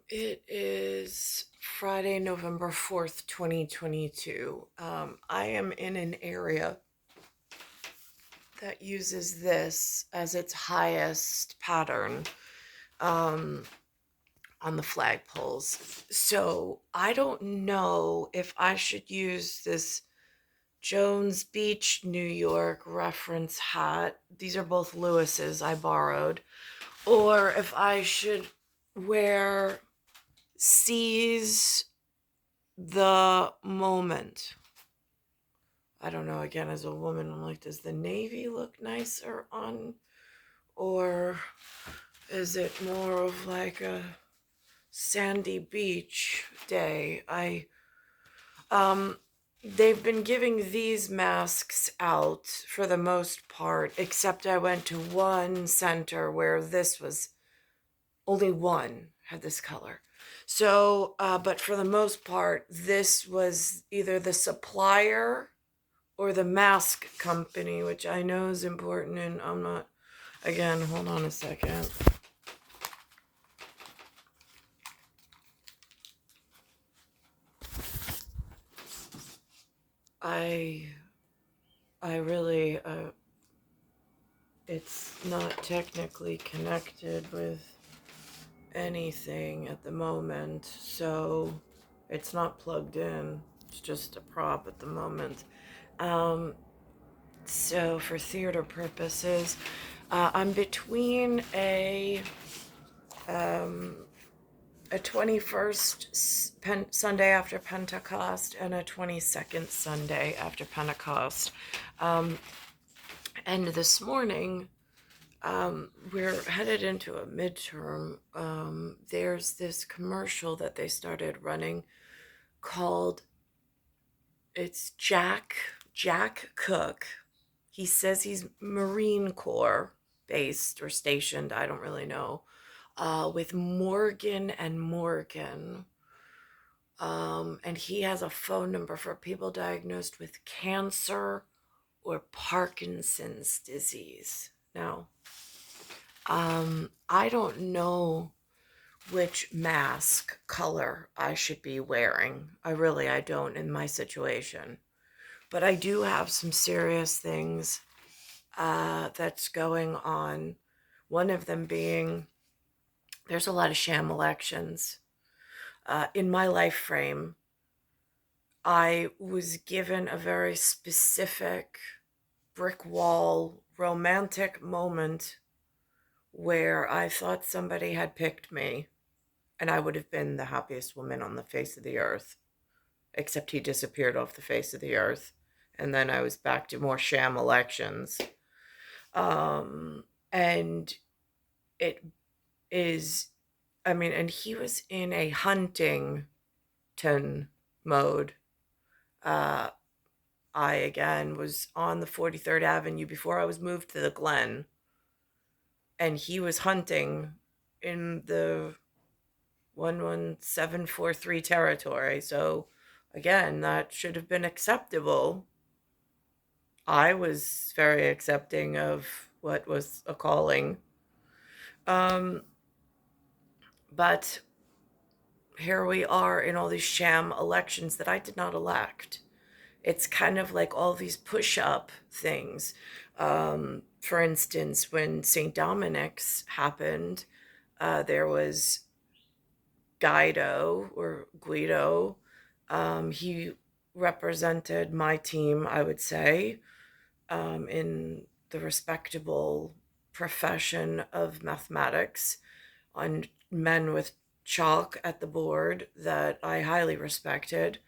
It is Friday, November 4th, 2022. I am in an area that uses this as its highest pattern um, on the flagpoles. So I don't know if I should use this Jones Beach, New York reference hat. These are both Lewis's I borrowed. Or if I should wear Seize the Moment. I don't know. Again, as a woman, I'm like, does the navy look nicer on, or is it more of like a sandy beach day? Um, they've been giving these masks out for the most part, except I went to one center where this was only one had this color. So, but for the most part, this was either the supplier or the mask company, which I know is important. And I'm not, again, hold on a second. I, I really, it's not technically connected with anything at the moment. So it's not plugged in. It's just a prop at the moment. Um, So for theater purposes, I'm between um, a 21st Sunday after Pentecost and a 22nd Sunday after Pentecost. Um, and this morning, we're headed into a midterm. There's this commercial that they started running called it's Jack Cook. He says he's Marine Corps based or stationed, I don't really know, with Morgan and Morgan. And he has a phone number for people diagnosed with cancer or Parkinson's disease. Now, I don't know which mask color I should be wearing. I don't in my situation. But I do have some serious things that's going on. One of them being there's a lot of sham elections. In my life frame, I was given a very specific brick wall romantic moment where I thought somebody had picked me and I would have been the happiest woman on the face of the earth, except he disappeared off the face of the earth. And then I was back to more sham elections. And it is, I mean, and he was in a Huntington mode. Uh, I again was on the 43rd Avenue before I was moved to the Glen, and he was hunting in the 11743 territory. So again, that should have been acceptable. I was very accepting of what was a calling. Um, but here we are in all these sham elections that I did not elect. It's kind of like all these push up things. For instance, when St. Dominic's happened, there was Guido. He represented my team, I would say, in the respectable profession of mathematics on men with chalk at the board that I highly respected.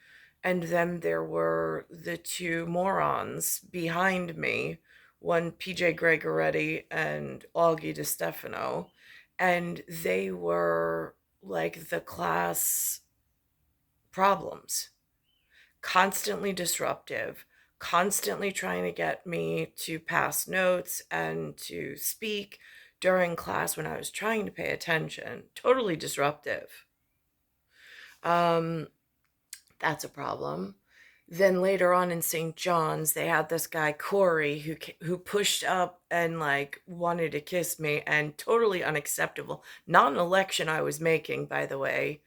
And then there were the two morons behind me, one PJ Gregoretti and Augie DeStefano. And they were like the class problems, constantly disruptive, constantly trying to get me to pass notes and to speak during class when I was trying to pay attention. Totally disruptive. Um, that's a problem. Then later on in St. John's, they had this guy Corey who pushed up and like wanted to kiss me, and totally unacceptable. Not an election I was making, by the way.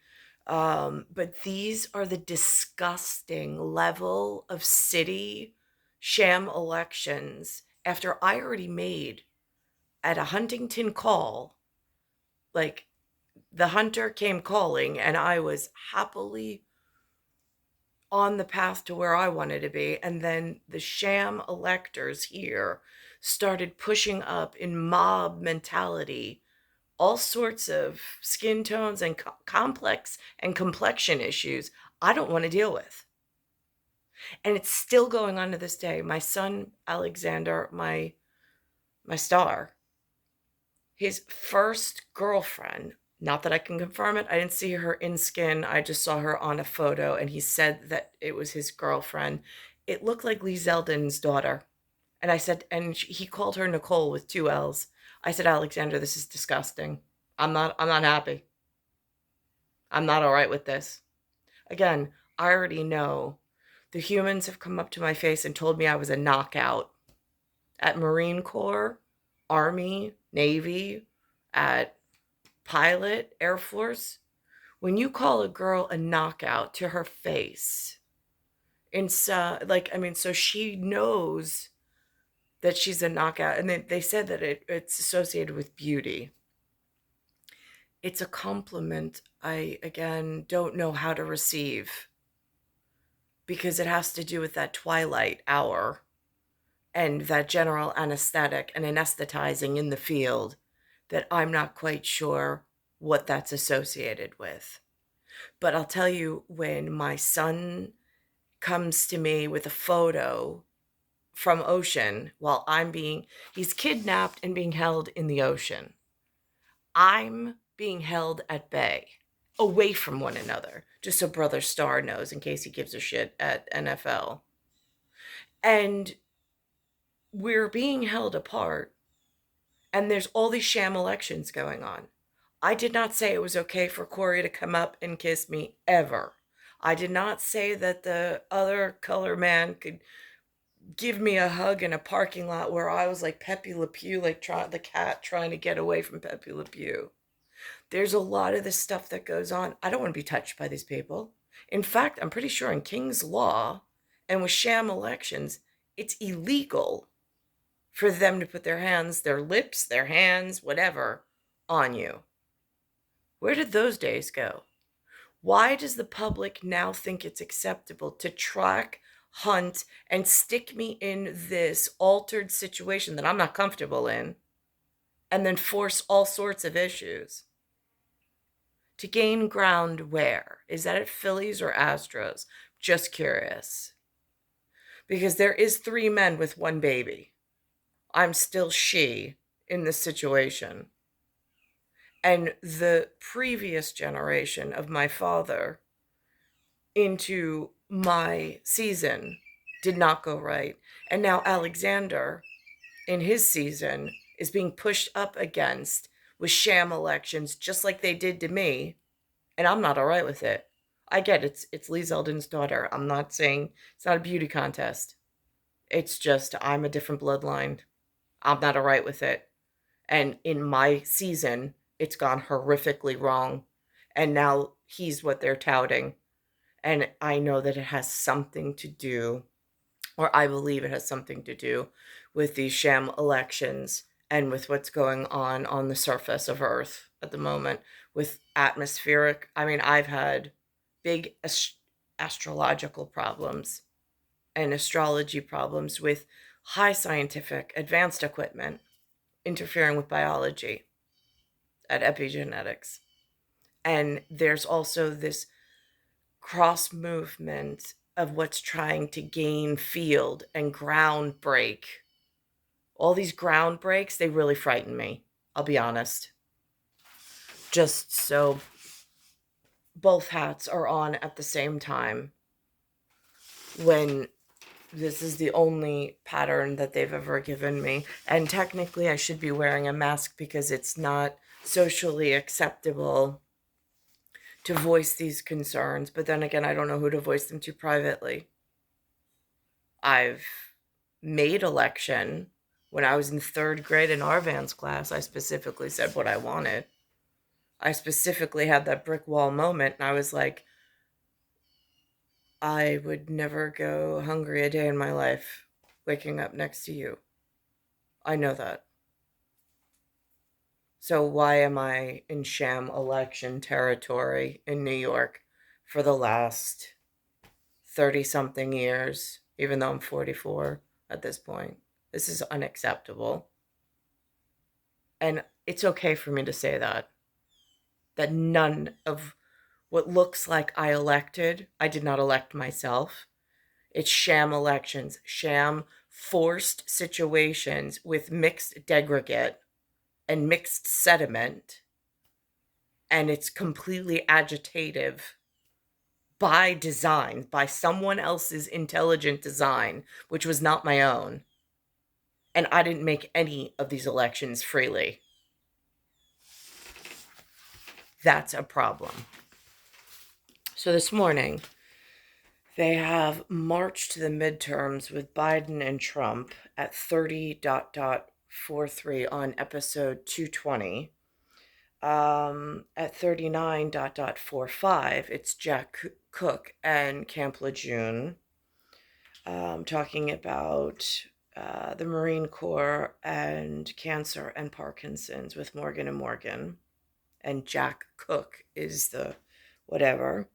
But these are the disgusting level of city sham elections after I already made at a Huntington call, like the hunter came calling and I was happily on the path to where I wanted to be. And then the sham electors here started pushing up in mob mentality all sorts of skin tones and complex and complexion issues I don't want to deal with. And it's still going on to this day. My son, Alexander, my star, his first girlfriend, not that I can confirm it, I didn't see her in skin, I just saw her on a photo, and he said that it was his girlfriend. It looked like Lee Zeldin's daughter. And I said, and he called her Nicole with 2 L's. I said, Alexander, this is disgusting. I'm not happy. I'm not all right with this. Again, I already know the humans have come up to my face and told me I was a knockout at Marine Corps, Army, Navy, at pilot, Air Force. When you call a girl a knockout to her face, so she knows that she's a knockout, and they said that it's associated with beauty. It's a compliment I, again, don't know how to receive, because it has to do with that twilight hour and that general anesthetic and anesthetizing in the field that I'm not quite sure what that's associated with. But I'll tell you, when my son comes to me with a photo from ocean while he's kidnapped and being held in the ocean. I'm being held at bay, away from one another, just so Brother Star knows in case he gives a shit at NFL. And we're being held apart, and there's all these sham elections going on. I did not say it was okay for Corey to come up and kiss me, ever. I did not say that the other color man could give me a hug in a parking lot where I was like Pepe Le Pew, like the cat trying to get away from Pepe Le Pew. There's a lot of this stuff that goes on. I don't want to be touched by these people. In fact, I'm pretty sure in King's law and with sham elections, it's illegal for them to put their hands, their lips, their hands, whatever, on you. Where did those days go? Why does the public now think it's acceptable to track, hunt, and stick me in this altered situation that I'm not comfortable in, and then force all sorts of issues? To gain ground where? Is that at Phillies or Astros? Just curious. Because there is 3 men with 1 baby. I'm still she in this situation. And the previous generation of my father into my season did not go right. And now Alexander, in his season, is being pushed up against with sham elections, just like they did to me. And I'm not all right with it. I get it's Lee Zeldin's daughter. I'm not saying it's not a beauty contest. It's just I'm a different bloodline. I'm not all right with it. And in my season, it's gone horrifically wrong. And now he's what they're touting. And I know that it has something to do, or I believe it has something to do, with these sham elections and with what's going on the surface of Earth at the moment with atmospheric. I mean, I've had big astrological problems and astrology problems with high scientific advanced equipment interfering with biology at epigenetics. And there's also this cross movement of what's trying to gain field and ground break. All these ground breaks, they really frighten me, I'll be honest. Just so both hats are on at the same time, when this is the only pattern that they've ever given me. And technically I should be wearing a mask because it's not socially acceptable to voice these concerns. But then again, I don't know who to voice them to privately. I've made election. When I was in third grade in Arvan's class, I specifically said what I wanted. I specifically had that brick wall moment, and I was like, I would never go hungry a day in my life waking up next to you. I know that. So why am I in sham election territory in New York for the last 30 something years, even though I'm 44 at this point? This is unacceptable. And it's okay for me to say that none of what looks like I did not elect myself. It's sham elections, sham forced situations with mixed degregate and mixed sediment, and it's completely agitative by design, by someone else's intelligent design, which was not my own. And I didn't make any of these elections freely. That's a problem. So this morning, they have marched to the midterms with Biden and Trump at 30.43 on episode 220. At 39.45, it's Jack Cook and Camp Lejeune talking about the Marine Corps and cancer and Parkinson's with Morgan and Morgan. And Jack Cook is the whatever.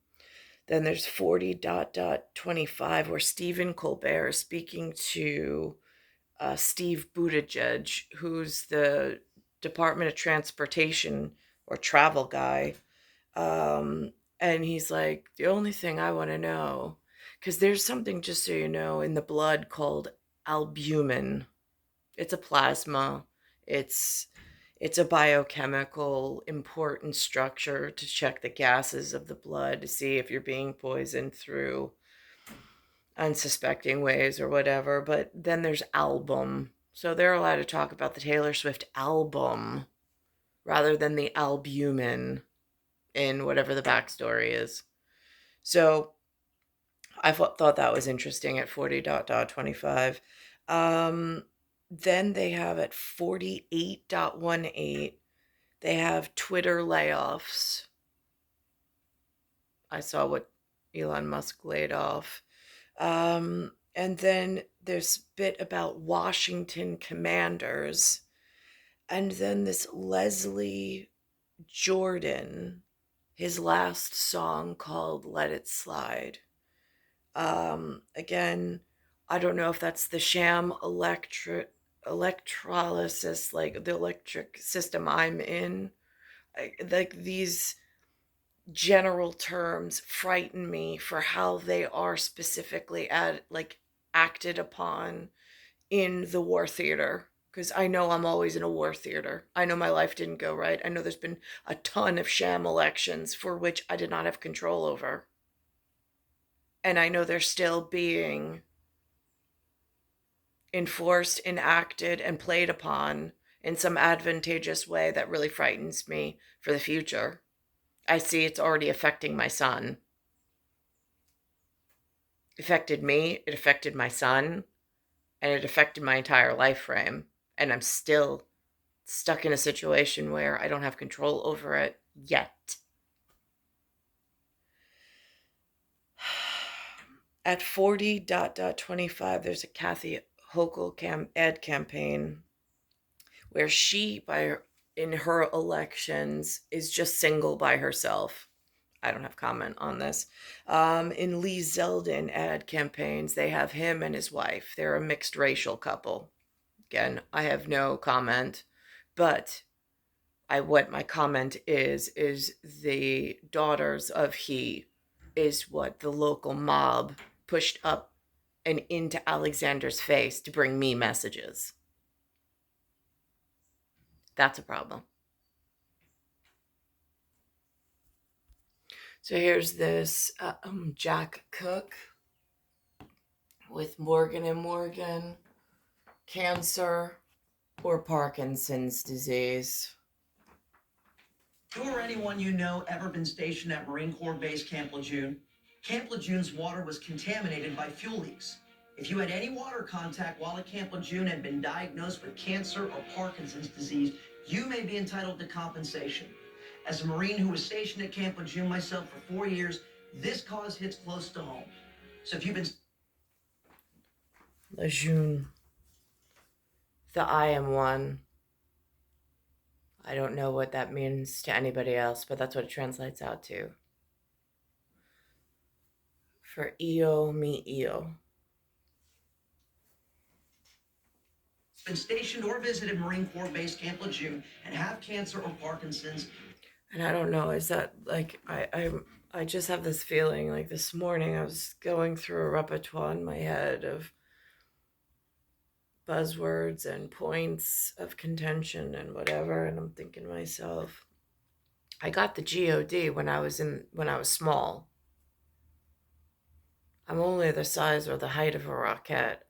Then there's 40.25 where Stephen Colbert is speaking to Steve Buttigieg, who's the Department of Transportation or travel guy. And he's like, the only thing I want to know, because there's something, just so you know, in the blood called albumin. It's a plasma. It's it's a biochemical important structure to check the gases of the blood to see if you're being poisoned through unsuspecting ways or whatever. But then there's album. So they're allowed to talk about the Taylor Swift album rather than the albumin in whatever the backstory is. So I thought that was interesting at 40.25. Then they have at 48.18, they have Twitter layoffs. I saw what Elon Musk laid off. And then there's a bit about Washington Commanders. And then this Leslie Jordan, his last song called Let It Slide. Again, I don't know if that's the sham electrolysis, like the electric system I'm in. Like these general terms frighten me for how they are specifically acted upon in the war theater, because I know I'm always in a war theater. I know my life didn't go right. I know there's been a ton of sham elections for which I did not have control over. And I know they're still being enforced, enacted, and played upon in some advantageous way that really frightens me for the future. I see it's already affecting my son. It affected me, it affected my son, and it affected my entire life frame. And I'm still stuck in a situation where I don't have control over it yet. At 40.25, there's a Kathy Hochul ad campaign where she, in her elections, is just single by herself. I don't have comment on this. In Lee Zeldin ad campaigns, they have him and his wife. They're a mixed racial couple. Again, I have no comment, but what my comment is the daughters of he is what the local mob pushed up and into Alexander's face to bring me messages. That's a problem. So here's this Jack Cook with Morgan and Morgan, cancer or Parkinson's disease. Who or anyone you know ever been stationed at Marine Corps Base Camp Lejeune? Camp Lejeune's water was contaminated by fuel leaks. If you had any water contact while at Camp Lejeune and been diagnosed with cancer or Parkinson's disease, you may be entitled to compensation. As a Marine who was stationed at Camp Lejeune myself for 4 years, this cause hits close to home. So if you've been... Lejeune. The I am one. I don't know what that means to anybody else, but that's what it translates out to. For io, mi io. Been stationed or visited Marine Corps Base Camp Lejeune and have cancer or Parkinson's. And I don't know, is that like, I just have this feeling like this morning I was going through a repertoire in my head of buzzwords and points of contention and whatever, and I'm thinking to myself, I got the GOD when I was small. I'm only the size or the height of a rocket.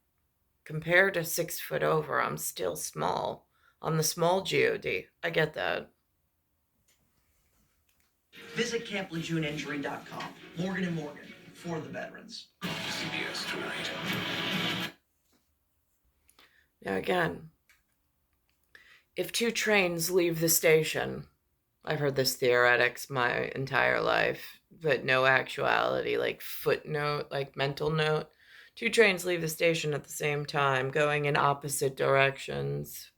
Compared to 6 foot over, I'm still small. On the small GOD. I get that. Visit CampLegioneinjury.com. Morgan & Morgan, for the veterans. CBS Tonight. Now again, if 2 trains leave the station, I've heard this theoretics my entire life, but no actuality, like footnote, like mental note. 2 trains leave the station at the same time, going in opposite directions.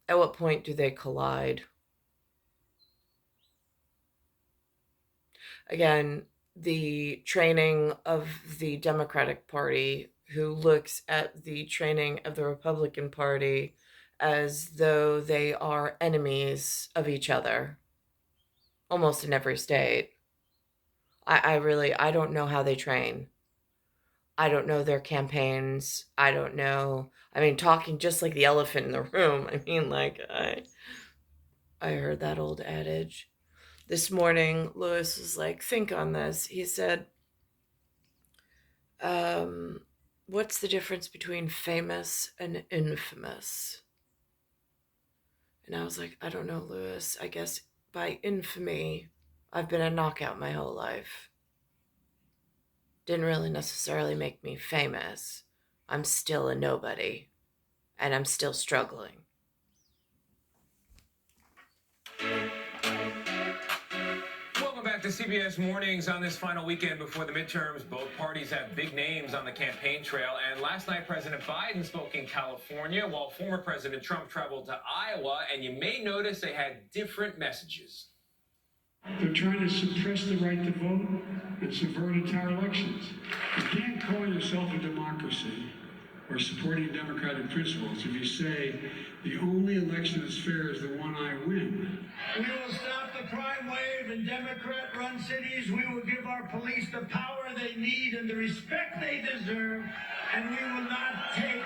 At what point do they collide? Again, the training of the Democratic Party, who looks at the training of the Republican Party as though they are enemies of each other, almost in every state. I don't know how they train. I don't know their campaigns. I don't know. I mean, talking just like the elephant in the room. I mean, like, I heard that old adage. This morning, Lewis was like, think on this. He said, what's the difference between famous and infamous? And I was like, I don't know, Lewis. I guess by infamy, I've been a knockout my whole life. Didn't really necessarily make me famous. I'm still a nobody, and I'm still struggling. Welcome back to CBS Mornings on this final weekend before the midterms. Both parties have big names on the campaign trail. And last night, President Biden spoke in California, while former President Trump traveled to Iowa. And you may notice they had different messages. They're trying to suppress the right to vote and subvert entire elections. You can't call yourself a democracy or supporting democratic principles if you say the only election that's fair is the one I win. We will stop the crime wave in Democrat-run cities. We will give our police the power they need and the respect they deserve. And we will not take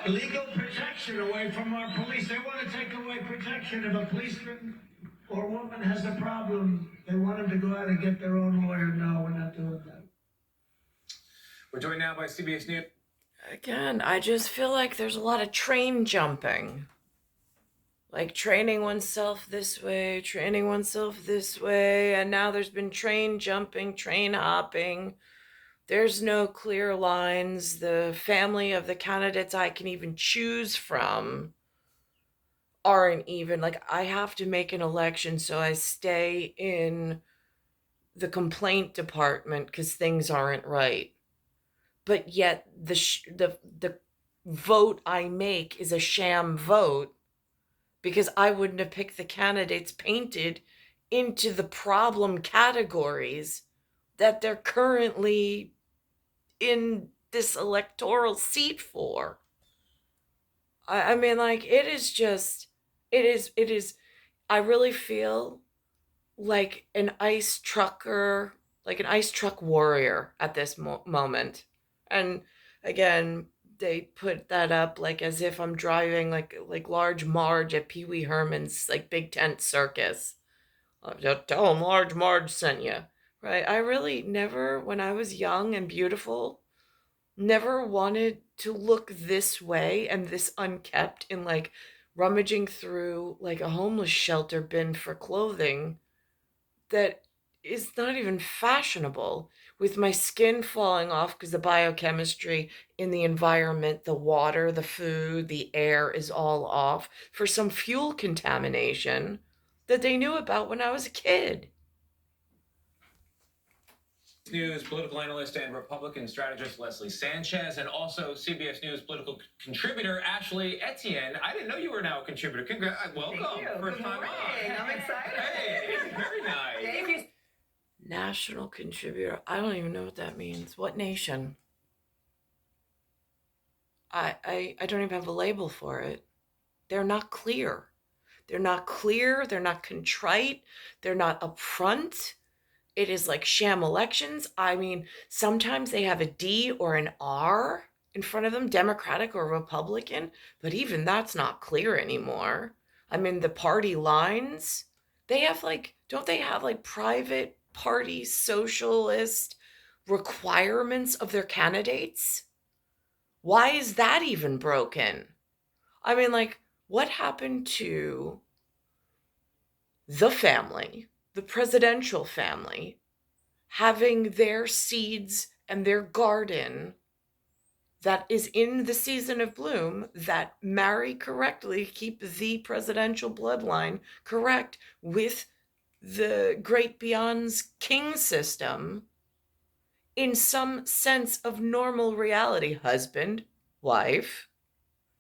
legal protection away from our police. They want to take away protection. If a policeman or woman has a problem, they want them to go out and get their own lawyer. No, we're not doing that. We're joined now by CBS News. Again, I just feel like there's a lot of train jumping. Like training oneself this way, and now there's been train jumping, train hopping. There's no clear lines. The family of the candidates I can even choose from aren't even, like, I have to make an election so I stay in the complaint department because things aren't right. But yet the vote I make is a sham vote because I wouldn't have picked the candidates painted into the problem categories that they're currently in this electoral seat for. I mean, like, it is, I really feel like an ice trucker, like an ice truck warrior at this moment. And again, they put that up like as if I'm driving like Large Marge at Pee Wee Herman's like big tent circus. Tell him Large Marge sent you, right? I really never, when I was young and beautiful, never wanted to look this way and this unkept in like rummaging through like a homeless shelter bin for clothing that is not even fashionable, with my skin falling off because the biochemistry in the environment, the water, the food, the air is all off for some fuel contamination that they knew about when I was a kid. News political analyst and Republican strategist Leslie Sanchez, and also CBS News political contributor Ashley Etienne. I didn't know you were now a contributor. Welcome. Thank you. First Good time morning. on. I'm excited. Hey, very nice. Thank you. National contributor. I don't even know what that means. What nation? I don't even have a label for it. They're not clear. They're not clear. They're not contrite. They're not upfront. It is like sham elections. I mean, sometimes they have a D or an R in front of them, Democratic or Republican, but even that's not clear anymore. I mean, the party lines, they have like, don't they have like private party socialist requirements of their candidates? Why is that even broken? I mean, like, what happened to the family, the presidential family, having their seeds and their garden that is in the season of bloom, that marry correctly, keep the presidential bloodline correct with the great beyond's king system in some sense of normal reality? Husband, wife,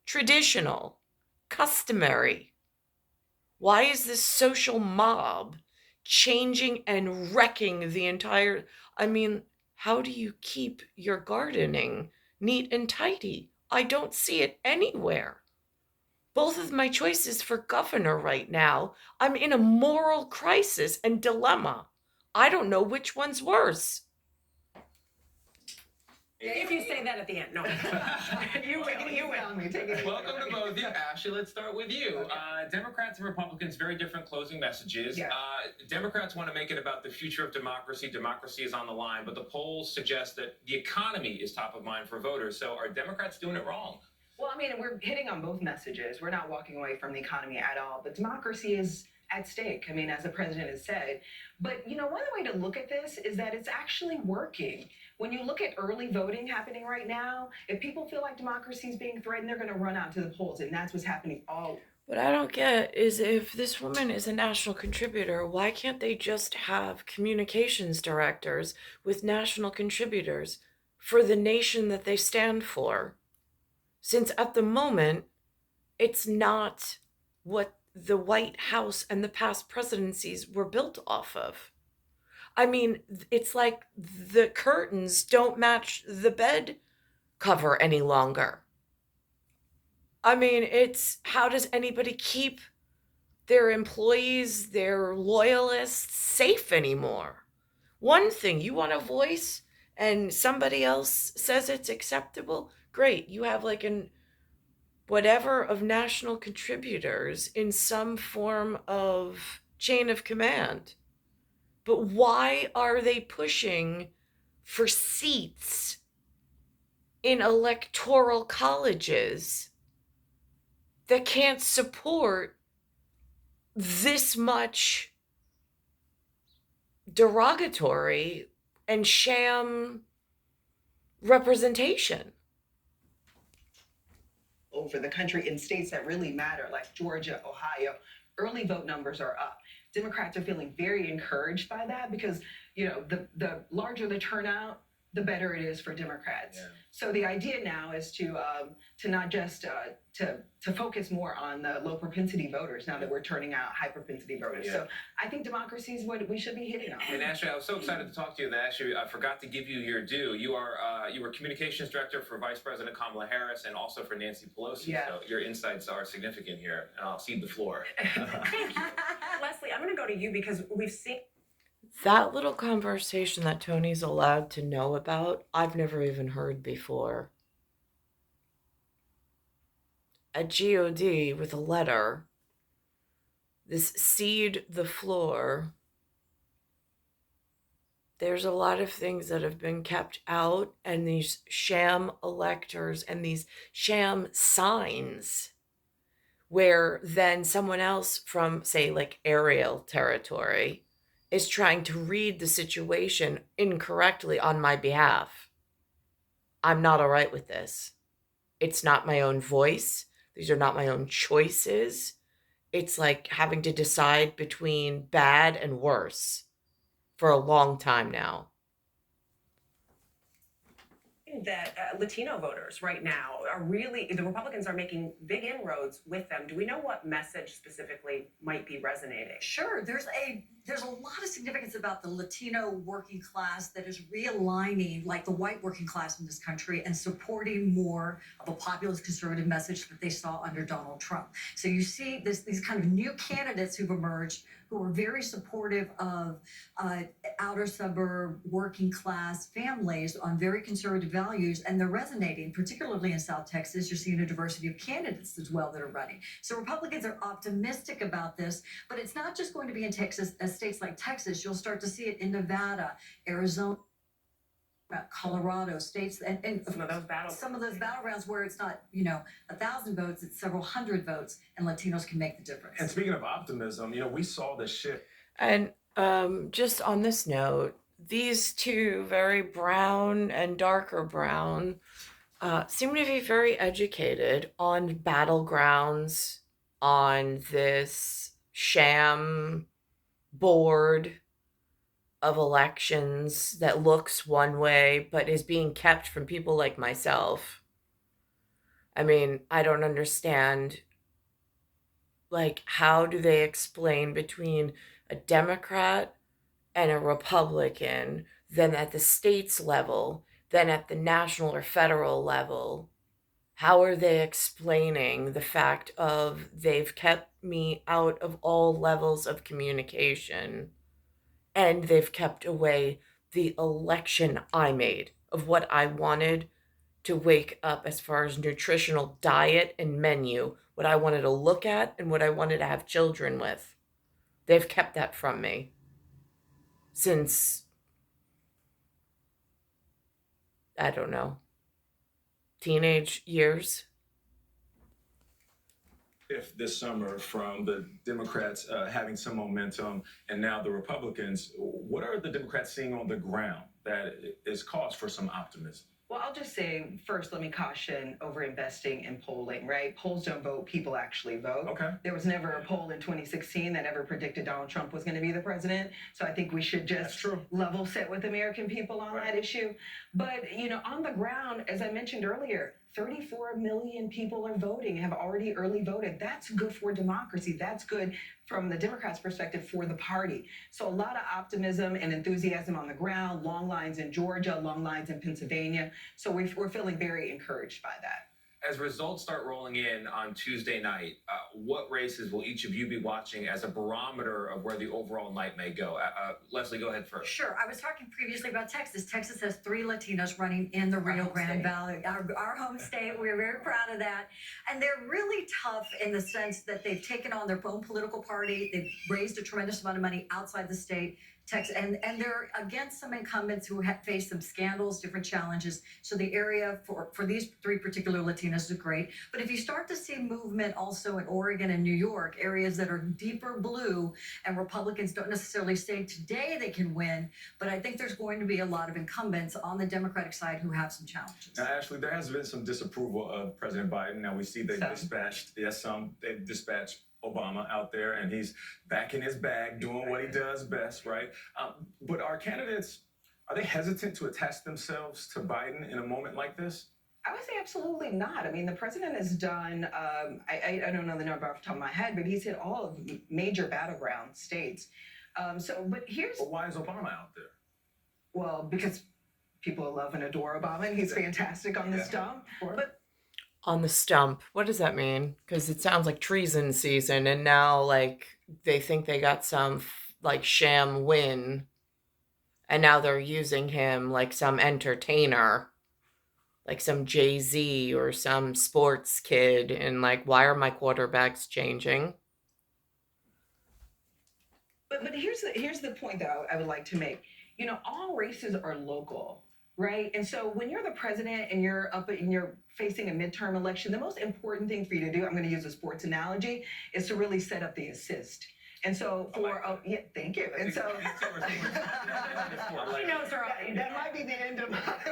traditional, customary. Why is this social mob changing and wrecking the entire... I mean, how do you keep your gardening neat and tidy? I don't see it anywhere. Both of my choices for governor right now, I'm in a moral crisis and dilemma. I don't know which one's worse. If you say that at the end, no. you win. Take it. Welcome to both of you. Ashley, let's start with you. Democrats and Republicans, very different closing messages. Yeah. Democrats want to make it about the future of democracy. Democracy is on the line, but the polls suggest that the economy is top of mind for voters. So are Democrats doing it wrong? Well, I mean, we're hitting on both messages. We're not walking away from the economy at all, but democracy is at stake. I mean, as the president has said. But, you know, one way to look at this is that it's actually working. When you look at early voting happening right now, if people feel like democracy is being threatened, they're going to run out to the polls. And that's what's happening all. What I don't get is, if this woman is a national contributor, why can't they just have communications directors with national contributors for the nation that they stand for? Since at the moment, it's not what the White House and the past presidencies were built off of. I mean, it's like the curtains don't match the bed cover any longer. I mean, it's, how does anybody keep their employees, their loyalists safe anymore? One thing, you want a voice and somebody else says it's acceptable, great. You have like an whatever of national contributors in some form of chain of command. But why are they pushing for seats in electoral colleges that can't support this much derogatory and sham representation? Over the country in states that really matter, like Georgia, Ohio, early vote numbers are up. Democrats are feeling very encouraged by that because, you know, the larger the turnout, the better it is for Democrats. Yeah. So the idea now is to not just to focus more on the low propensity voters now that we're turning out high propensity voters. Yeah. So I think democracy is what we should be hitting on. And Ashley, I was so excited to talk to you that actually I forgot to give you your due. You were communications director for Vice President Kamala Harris and also for Nancy Pelosi. Yeah. So your insights are significant here, and I'll cede the floor. Leslie, I'm going to go to you because we've seen that little conversation that Tony's allowed to know about, I've never even heard before. A GOD with a letter, this cede the floor. There's a lot of things that have been kept out, and these sham electors and these sham signs where then someone else from, say, like aerial territory is trying to read the situation incorrectly on my behalf. I'm not all right with this. It's not my own voice. These are not my own choices. It's like having to decide between bad and worse for a long time now. That Latino voters right now are really, the Republicans are making big inroads with them. Do we know what message specifically might be resonating? Sure, there's a lot of significance about the Latino working class that is realigning, like the white working class in this country, and supporting more of a populist conservative message that they saw under Donald Trump. So you see these kind of new candidates who've emerged who are very supportive of outer suburb working class families on very conservative values, and they're resonating, particularly in South Texas. You're seeing a diversity of candidates as well that are running. So Republicans are optimistic about this, but it's not just going to be in Texas. States like Texas, you'll start to see it in Nevada, Arizona, Colorado, states, and some of those battlegrounds where it's not 1,000 votes, it's several hundred votes, and Latinos can make the difference. And speaking of optimism, we saw the shift. And just on this note, these two, very brown and darker brown, seem to be very educated on battlegrounds, on this sham board of elections that looks one way but is being kept from people like myself. I mean, I don't understand, like, how do they explain between a Democrat and a Republican, then at the states level, then at the national or federal level? How are they explaining the fact of they've kept me out of all levels of communication, and they've kept away the election I made of what I wanted to wake up as far as nutritional diet and menu, what I wanted to look at and what I wanted to have children with? They've kept that from me since, I don't know, teenage years. If this summer from the Democrats having some momentum and now the Republicans, what are the Democrats seeing on the ground that is cause for some optimism? Well, I'll just say first, let me caution over investing in polling, right? Polls don't vote, people actually vote. Okay. There was never a poll in 2016 that ever predicted Donald Trump was going to be the president. So I think we should just level set with American people on that issue. But, on the ground, as I mentioned earlier, 34 million people are voting, have already early voted. That's good for democracy. That's good from the Democrats' perspective for the party. So a lot of optimism and enthusiasm on the ground, long lines in Georgia, long lines in Pennsylvania. So we're feeling very encouraged by that. As results start rolling in on Tuesday night, what races will each of you be watching as a barometer of where the overall night may go? Leslie, go ahead first. Sure. I was talking previously about Texas. Texas has 3 Latinos running in the Rio Grande Valley, our home state. We're very proud of that. And they're really tough in the sense that they've taken on their own political party. They've raised a tremendous amount of money outside the state. Texas, and they're against some incumbents who have faced some scandals, different challenges. So the area for these 3 particular Latinos is great. But if you start to see movement also in Oregon and New York, areas that are deeper blue, and Republicans don't necessarily say today they can win, but I think there's going to be a lot of incumbents on the Democratic side who have some challenges. Now, Ashley, there has been some disapproval of President Biden. Now we see they've dispatched Obama out there, and he's back in his bag doing what he does best, right? But are they hesitant to attach themselves to Biden in a moment like this? I would say absolutely not. I mean, the president has done, I don't know the number off the top of my head, but he's hit all of major battleground states. But why is Obama out there? Well, because people love and adore Obama, and he's fantastic on the stump. But on the stump, what does that mean? Because it sounds like treason season, and now they think they got some sham win, and now they're using him like some entertainer, like some Jay-Z or some sports kid, and why are my quarterbacks changing? But here's the point that I would like to make. All races are local. Right. And so when you're the president and you're facing a midterm election, the most important thing for you to do, I'm going to use a sports analogy, is to really set up the assist. And so yeah, thank you. And so She knows her audience. that might be the end of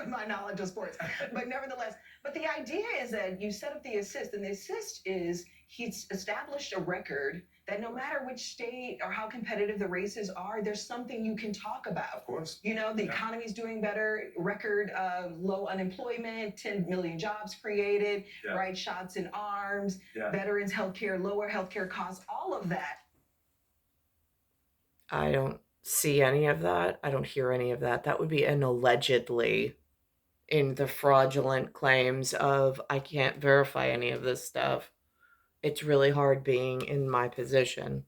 my knowledge of sports. But nevertheless, but the idea is that you set up the assist, and the assist is he's established a record that no matter which state or how competitive the races are, there's something you can talk about. Of course. You know, the economy's doing better, record low unemployment, 10 million jobs created, right? Shots in arms, veterans healthcare, lower healthcare costs, all of that. I don't see any of that. I don't hear any of that. That would be an allegedly in the fraudulent claims of I can't verify any of this stuff. It's really hard being in my position.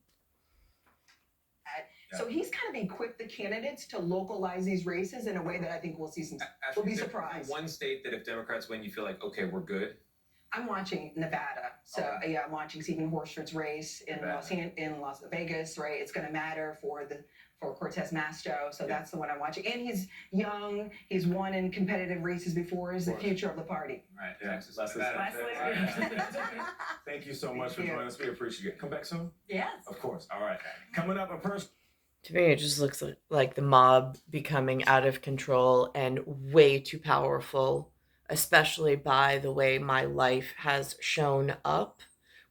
So he's kind of equipped the candidates to localize these races in a way that I think we'll see some. We'll be surprised. One state that if Democrats win, you feel like, okay, we're good. I'm watching Nevada. So yeah, I'm watching Stephen Horsford's race in Las Vegas, right? It's going to matter for Cortez Masto. So that's the one I'm watching. And he's young. He's won in competitive races before. Is the future of the party. Right. Yeah. Texas, Leslie. Thank you so much for joining us. We appreciate it. Come back soon? Yes. Of course. All right. Coming up, a person. To me, it just looks like the mob becoming out of control and way too powerful, especially by the way my life has shown up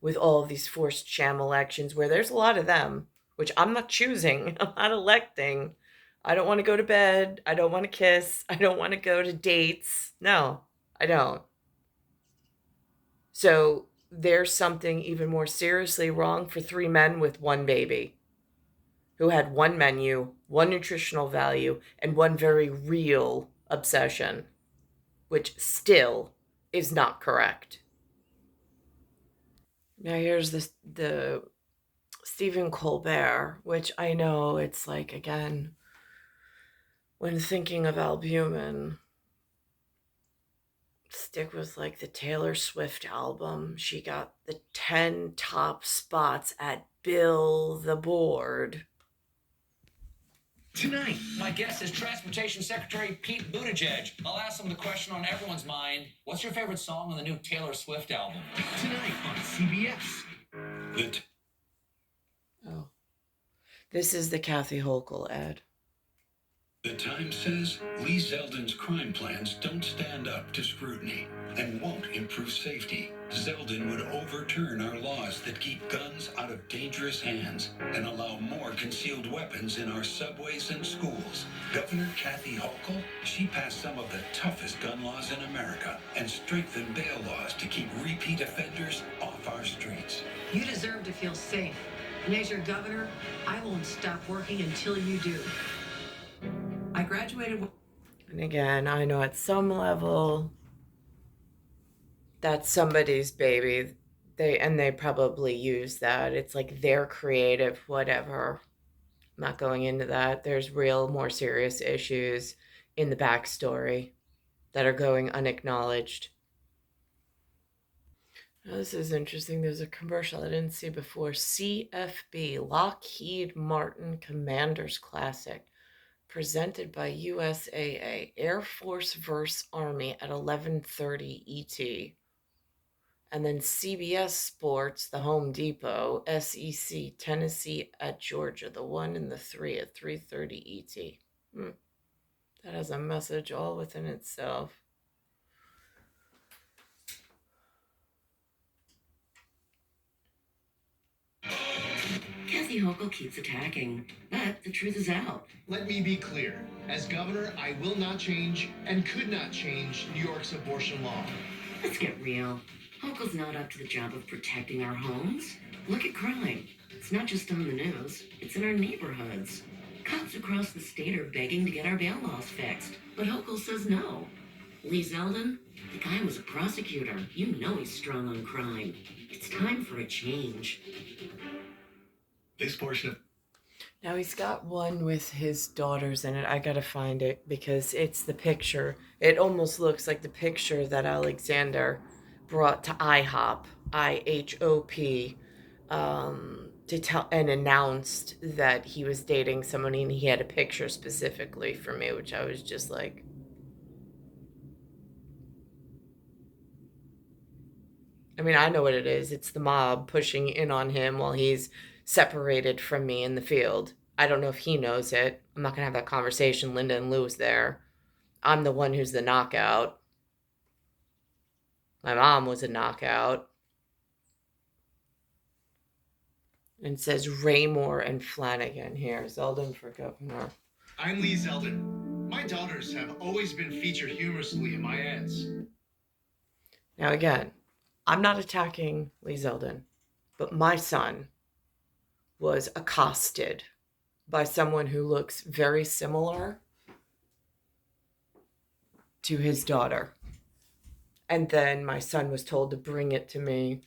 with all of these forced sham elections where there's a lot of them, which I'm not choosing. I'm not electing. I don't want to go to bed. I don't want to kiss. I don't want to go to dates. No, I don't. So there's something even more seriously wrong for 3 men with 1 baby who had 1 menu, 1 nutritional value, and 1 very real obsession, which still is not correct. Now here's the Stephen Colbert, which I know it's like, again, when thinking of albumin, stick with like the Taylor Swift album. She got the 10 top spots at Billboard. Tonight, my guest is Transportation Secretary Pete Buttigieg. I'll ask him the question on everyone's mind. What's your favorite song on the new Taylor Swift album? Tonight on CBS. Oh, this is the Kathy Hochul ad. The Times says Lee Zeldin's crime plans don't stand up to scrutiny and won't improve safety. Zeldin would overturn our laws that keep guns out of dangerous hands and allow more concealed weapons in our subways and schools. Governor Kathy Hochul, she passed some of the toughest gun laws in America and strengthened bail laws to keep repeat offenders off our streets. You deserve to feel safe. And as your governor, I won't stop working until you do. I graduated. And again, I know at some level that's somebody's baby. They probably use that. It's like their creative, whatever. I'm not going into that. There's real, more serious issues in the backstory that are going unacknowledged. Now, this is interesting. There's a commercial I didn't see before. CFB, Lockheed Martin Commander's Classic, presented by USAA, Air Force vs. Army at 11:30 ET. And then CBS Sports, the Home Depot, SEC, Tennessee at Georgia, the 1 and the 3 at 3:30 ET. That has a message all within itself. Kathy Hochul keeps attacking, but the truth is out. Let me be clear. As governor, I will not change and could not change New York's abortion law. Let's get real. Hochul's not up to the job of protecting our homes. Look at crime. It's not just on the news, it's in our neighborhoods. Cops across the state are begging to get our bail laws fixed, but Hochul says no. Lee Zeldin, the guy was a prosecutor. You know he's strong on crime. It's time for a change. This portion of... Now he's got one with his daughters in it. I gotta find it because it's the picture. It almost looks like the picture that Alexander brought to IHOP, IHOP, to tell and announced that he was dating someone, and he had a picture specifically for me, which I was just like, I mean, I know what it is. It's the mob pushing in on him while he's separated from me in the field. I don't know if he knows it. I'm not going to have that conversation. Linda and Lou was there. I'm the one who's the knockout. My mom was a knockout. And it says Raymore and Flanagan here. Zeldin for governor. I'm Lee Zeldin. My daughters have always been featured humorously in my ads. Now again, I'm not attacking Lee Zeldin, but my son was accosted by someone who looks very similar to his daughter. And then my son was told to bring it to me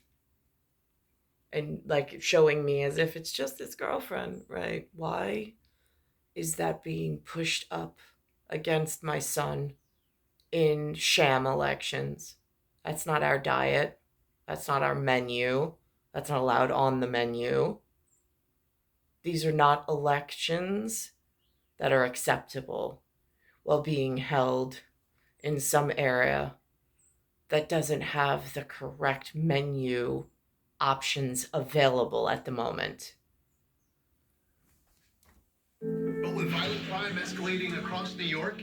and like showing me as if it's just his girlfriend, right? Why is that being pushed up against my son in sham elections? That's not our diet. That's not our menu. That's not allowed on the menu. These are not elections that are acceptable while being held in some area that doesn't have the correct menu options available at the moment. But with violent crime escalating across New York,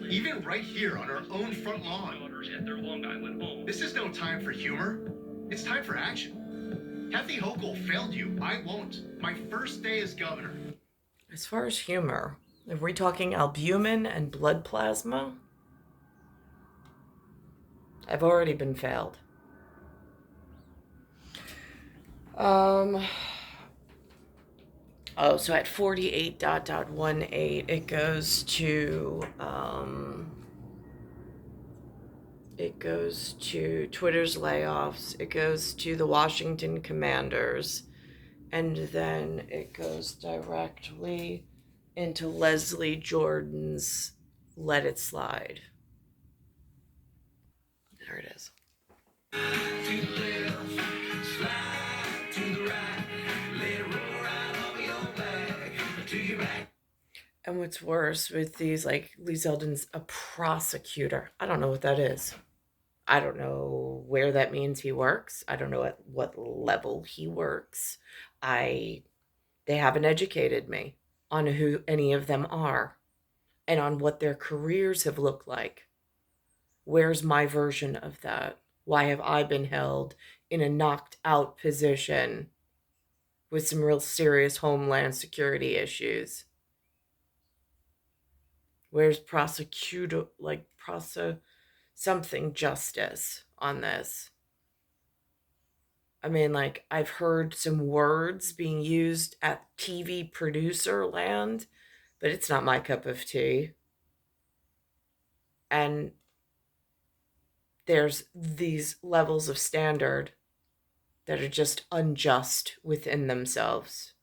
even right here on our own front lawn, this is no time for humor. It's time for action. Kathy Hochul failed you. I won't. My first day as governor. As far as humor, if we're talking albumin and blood plasma, I've already been failed. Oh, so at 48.18, it goes to Twitter's layoffs, it goes to the Washington Commanders, and then it goes directly into Leslie Jordan's Let It Slide. There it is. And what's worse with these, like, Lee Zeldin's a prosecutor. I don't know what that is. I don't know where that means he works. I don't know at what level he works. They haven't educated me on who any of them are and on what their careers have looked like. Where's my version of that? Why have I been held in a knocked out position with some real serious homeland security issues? Where's something justice on this? I mean, like, I've heard some words being used at TV producer land, but it's not my cup of tea. And there's these levels of standard that are just unjust within themselves.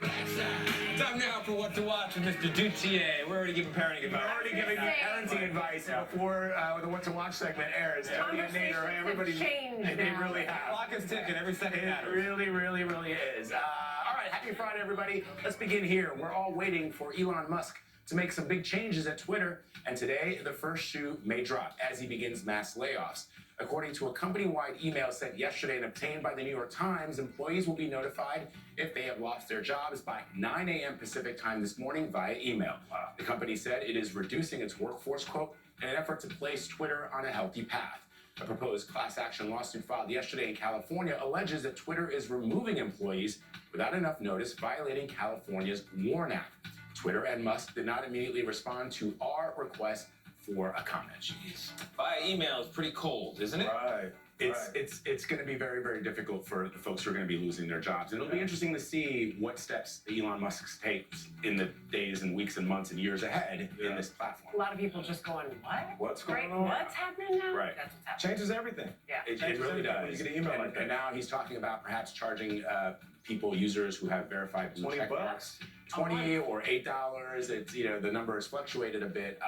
Time now for What to Watch with Mr. Dutier. We're already giving parenting advice. We're already giving parenting advice before the What to Watch segment airs. Everybody's changed. It really has. Clock is ticking every second. It really, really, really is. All right, happy Friday, everybody. Let's begin here. We're all waiting for Elon Musk to make some big changes at Twitter, and today the first shoe may drop as he begins mass layoffs. According to a company-wide email sent yesterday and obtained by the New York Times, employees will be notified if they have lost their jobs by 9 a.m. Pacific time this morning via email. The company said it is reducing its workforce, quote, in an effort to place Twitter on a healthy path. A proposed class action lawsuit filed yesterday in California alleges that Twitter is removing employees without enough notice, violating California's WARN Act. Twitter and Musk did not immediately respond to our request for a comment. Jeez. Via email is pretty cold, isn't it? Right. It's going to be very, very difficult for the folks who are going to be losing their jobs. And it'll be interesting to see what steps Elon Musk takes in the days and weeks and months and years ahead in this platform. A lot of people just going, what? What's going on? What's happening now? Right. That's what's happening. Changes everything. Yeah. It really does. You get an email like that. And now he's talking about perhaps charging users who have verified blue check marks. $20 or $8. It's, the number has fluctuated a bit.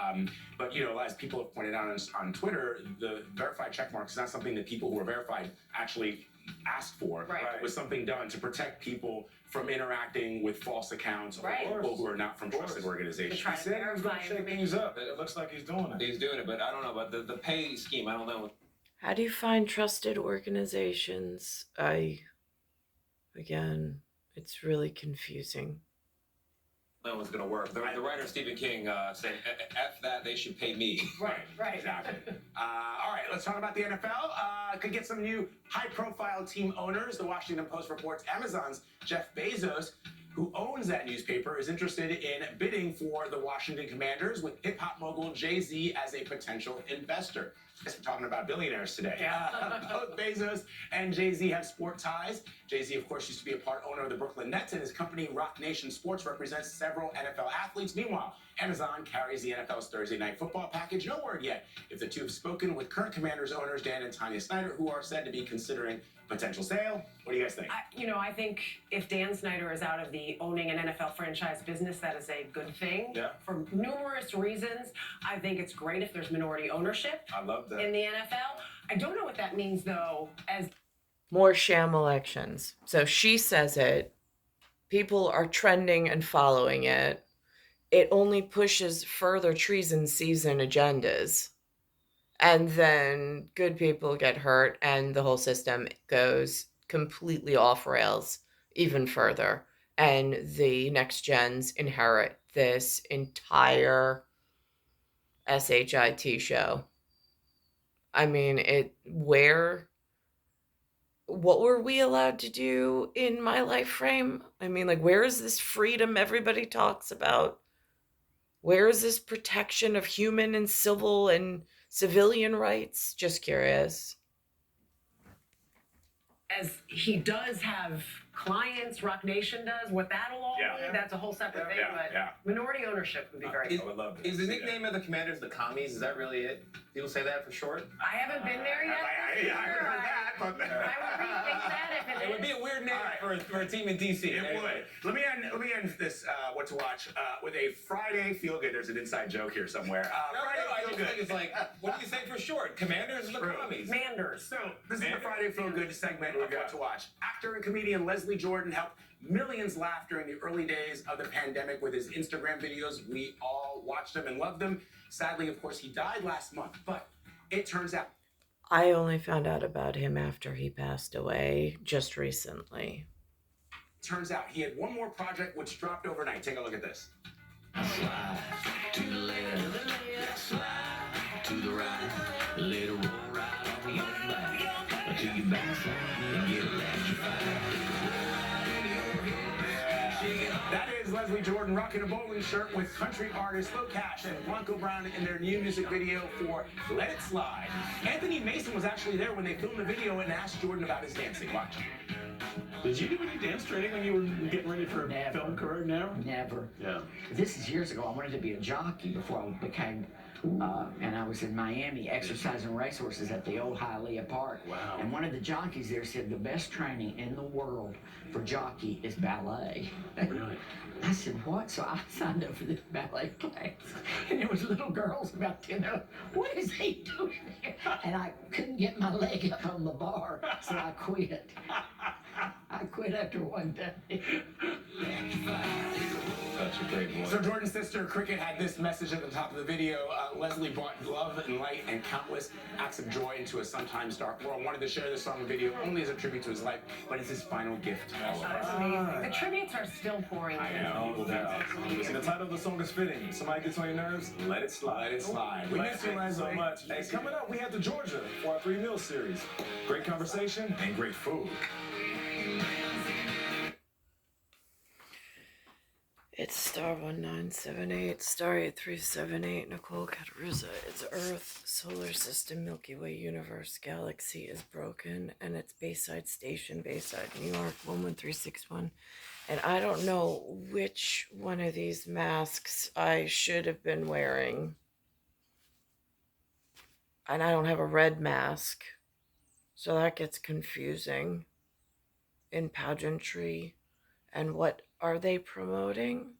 But, as people have pointed out on Twitter, the verified check marks is not something that people who are verified actually asked for. Right. It was something done to protect people from interacting with false accounts or people who are not from trusted organizations. He said he was going to shake things up. It looks like he's doing it. He's doing it, but I don't know about the pay scheme. I don't know. How do you find trusted organizations? Again, it's really confusing. That was going to work. The writer Stephen King said, "F that, they should pay me." Right. Exactly. All right, let's talk about the NFL. Could get some new high-profile team owners. The Washington Post reports Amazon's Jeff Bezos, who owns that newspaper, is interested in bidding for the Washington Commanders with hip-hop mogul Jay-Z as a potential investor. I guess we're talking about billionaires today. Both Bezos and Jay-Z have sport ties. Jay-Z, of course, used to be a part owner of the Brooklyn Nets, and his company, Rock Nation Sports, represents several NFL athletes. Meanwhile, Amazon carries the NFL's Thursday Night Football package. No word yet if the two have spoken with current Commanders owners Dan and Tanya Snyder, who are said to be considering potential sale. What do you guys think? I think if Dan Snyder is out of the owning an NFL franchise business, that is a good thing. Yeah. For numerous reasons. I think it's great if there's minority ownership I love that. in the NFL. I don't know what that means, though, as More sham elections. So she says it. People are trending and following it. It only pushes further treason season agendas. And then good people get hurt and the whole system goes completely off rails even further. And the next gens inherit this entire SHIT show. I mean, what were we allowed to do in my life frame? I mean, like, where is this freedom everybody talks about? Where is this protection of human and civil and civilian rights? Just curious. as he does have clients, Rock Nation does. What that'll all be, that's a whole separate thing. But minority ownership would be very cool. I would love this. Is the nickname of the Commanders the Commies? Is that really it? People say that for short? I haven't been there yet. I heard that, but I would rethink that if It would be a weird name for a team in DC. It would. Let me end this what to watch with a Friday feel good. There's an inside joke here somewhere. I just think it's like, what do you say for short? Commanders or the Commies? Manders. So this is the Friday feel good segment of what to watch. Actor and comedian Leslie Jordan helped millions laugh during the early days of the pandemic with his Instagram videos. We all watched them and loved them. Sadly, of course, he died last month, but it turns out I only found out about him after he passed away just recently. Turns out he had one more project which dropped overnight. Take a look at this. Slide to the left, slide to the right, let it roll right off of your back, until you backslide and get electrified. That is Leslie Jordan rocking a bowling shirt with country artists Flo Cash and Blanco Brown in their new music video for Let It Slide. Anthony Mason was actually there when they filmed the video and asked Jordan about his dancing. Watch. Did you do any dance training when you were getting ready for a film career now? Never. Yeah. This is years ago. I wanted to be a jockey before I became, and I was in Miami exercising racehorses at the old Hialeah Park. Wow. And one of the jockeys there said the best training in the world for jockey is ballet. Really? I said, what? So I signed up for this ballet class. And there was little girls about 10 of them. What is he doing there? And I couldn't get my leg up on the bar, so I quit. I quit after one day. Such a great boy. So Jordan's sister Cricket had this message at the top of the video. Leslie brought love and light and countless acts of joy into a sometimes dark world. Wanted to share this song and video only as a tribute to his life, but it's his final gift. That's amazing. The tributes are still pouring in. No doubt. See, the title of the song is fitting. Somebody gets on your nerves, let it slide. Let it slide. We miss you, Thank you so Leslie. much. Hey, coming up, we have to Georgia for our 3 Meals series. Great conversation and great food. It's star 1978, star 8378, Nicole, Cattaruzza. It's Earth, solar system, Milky Way, universe, galaxy is broken, and it's Bayside Station, Bayside, New York, 11361. And I don't know which one of these masks I should have been wearing. And I don't have a red mask, so that gets confusing in pageantry. And what are they promoting?